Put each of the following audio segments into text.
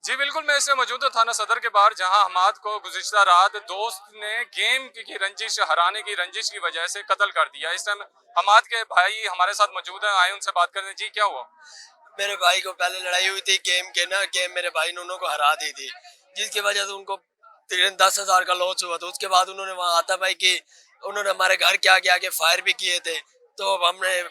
जी बिल्कुल, मैं इससे मौजूद हूँ थाना सदर के बाहर, जहां हमाद को गुज़िश्ता रात दोस्त ने गेम की रंजिश, हराने की रंजिश की वजह से कत्ल कर दिया। इस टाइम हमाद के भाई हमारे साथ मौजूद हैं, आए उनसे बात करते हैं। जी क्या हुआ? मेरे भाई को पहले लड़ाई हुई थी गेम के ना, गेम मेरे भाई ने उन्हों को हरा दी थी, जिसकी वजह से उनको तकरीबन 10,000 का लॉस हुआ था। उसके बाद उन्होंने वहाँ आता भाई कि उन्होंने हमारे घर के आगे आगे फायर भी किए थे। तो हमने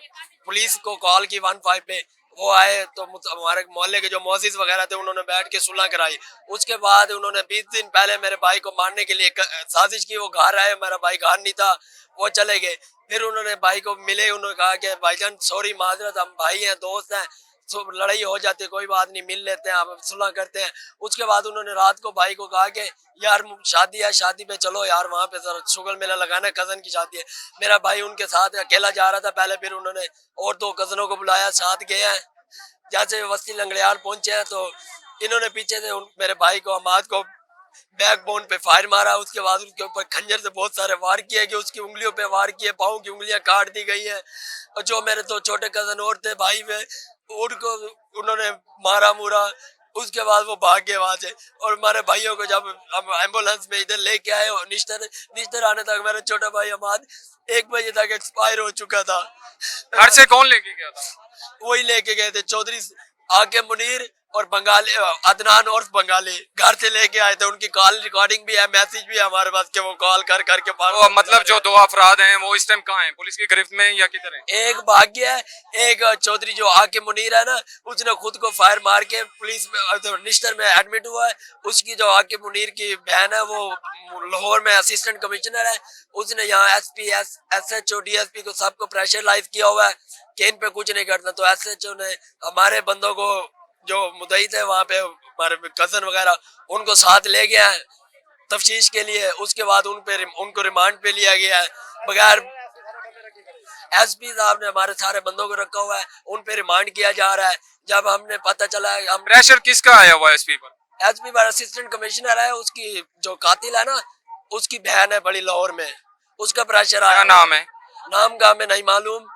पुलिस को कॉल की 15 पे, वो आए तो हमारे मोहल्ले के जो मोहसिस वगैरह थे उन्होंने बैठ के सुलह कराई। उसके बाद उन्होंने 20 दिन पहले मेरे भाई को मारने के लिए साजिश की। वो घर आए, मेरा भाई घर नहीं था, वो चले गए। फिर उन्होंने भाई को मिले, उन्होंने कहा कि भाईजान सॉरी, माजरत, हम भाई हैं, दोस्त हैं, लड़ाई हो जाती है, कोई बात नहीं, मिल लेते हैं, आप सुलह करते हैं। उसके बाद उन्होंने रात को भाई को कहा कि यार शादी है, शादी पे चलो यार, वहाँ पे जरा शुगल मेला लगाना है, कजन की शादी है। मेरा भाई उनके साथ अकेला जा रहा था पहले, फिर उन्होंने और 2 कजनों को बुलाया, साथ गए हैं। जैसे वस्ती लंगड़ियाल पहुंचे हैं तो इन्होंने पीछे से मेरे भाई को, अमाद को, बैक बोन पे फायर मारा। उसके बाद उसके ऊपर खंजर से बहुत सारे वार किए गए, उसकी उंगलियों पे वार किए, पाँव की उंगलियां काट दी गई है। और जो मेरे 2 छोटे कजन और थे भाई में, उनको उन्होंने मारा मुरा। उसके बाद वो भाग गए वहां से। और हमारे भाइयों को जब हम एम्बुलेंस में इधर लेके आए, निश्तर निश्तर आने तक मेरा छोटा भाई अमाद 1 बजे तक एक्सपायर हो चुका था। घर से कौन लेके गया था? वही लेके गए थे, चौधरी आके मुनीर और बंगाली अदनान और बंगाली घर से लेके आए थे। उनकी कॉल रिकॉर्डिंग भी है, मैसेज भी है हमारे पास कि वो कॉल कर करके तो मतलब जो 2 अफराद हैं वो इस टाइम कहाँ हैं? पुलिस की गिरफ्त में या किधर हैं? एक भाग्य है, एक चौधरी जो आके मुनीर है ना, उसने खुद को फायर मार के पुलिस में तो निश्तर में एडमिट हुआ है। उसकी जो आके मुनीर की बहन है, वो लाहौर में असिस्टेंट कमिश्नर है। उसने यहाँ एसपी, एसएचओ, डीएसपी को सबको प्रेशराइज किया हुआ है कि इन पे कुछ नहीं करना। तो एसएचओ ने हमारे बंदों को, जो मुदई थे वहाँ पे, हमारे कजन वगैरह, उनको साथ ले गया है तफ्तीश के लिए। उसके बाद उनको रिमांड पे लिया गया है बगैर। एसपी साहब ने हमारे सारे बंदों को रखा हुआ है, उन पे रिमांड किया जा रहा है। जब हमने पता चला है, हम प्रेशर किसका आया हुआ है एसपी पर? एसपी पर असिस्टेंट कमिश्नर है, उसकी जो कातिल है ना, उसकी बहन है बड़ी लाहौर में, उसका प्रेशर आया। क्या नाम है? नाम का हमें नहीं मालूम।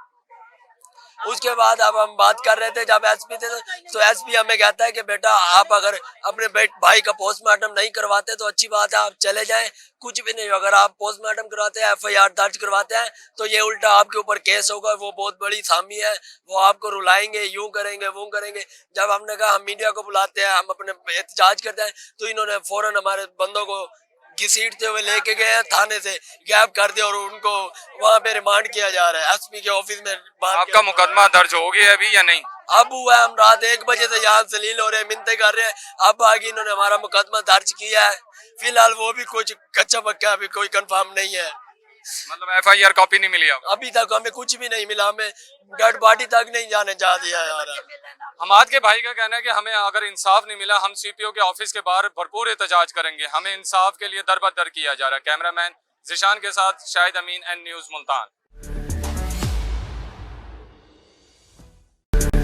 उसके बाद अब हम बात कर रहे थे जब एसपी थे, तो एसपी हमें कहता है कि बेटा आप अगर अपने भाई का पोस्टमार्टम नहीं करवाते तो अच्छी बात है, आप चले जाएं, कुछ भी नहीं। अगर आप पोस्टमार्टम करवाते हैं, एफआईआर दर्ज करवाते हैं, तो ये उल्टा आपके ऊपर केस होगा, वो बहुत बड़ी सामी है, वो आपको रुलाएंगे, यूं करेंगे, वो करेंगे। जब हमने कहा हम मीडिया को बुलाते हैं, हम अपने एहतजाज करते हैं, तो इन्होंने फौरन हमारे बंदों को घसीटते हुए लेके गए हैं थाने से, गैप कर दिया और उनको वहाँ पे रिमांड किया जा रहा है एसपी के ऑफिस में। आपका मुकदमा दर्ज हो गया अभी या नहीं? अब हुआ है, हम रात 1 बजे से यहाँ सलील हो रहे हैं, मिन्नतें कर रहे हैं। अब आगे इन्होंने हमारा मुकदमा दर्ज किया है। फिलहाल वो भी कुछ कच्चा पक्का, अभी कोई कंफर्म नहीं है। मतलब एफआईआर कॉपी नहीं मिली आपको? अभी तक हमें कुछ भी नहीं मिला, हमें डेड बॉडी तक नहीं जाने जा दिया यार। हमाद के भाई का कहना है कि हमें अगर इंसाफ नहीं मिला, हम सीपीओ के ऑफिस के बाहर भरपूर एहतजाज करेंगे, हमें इंसाफ के लिए दर बदर किया जा रहा है। कैमरामैन जिशान के साथ शाहिद अमीन, एन न्यूज़ मुल्तान।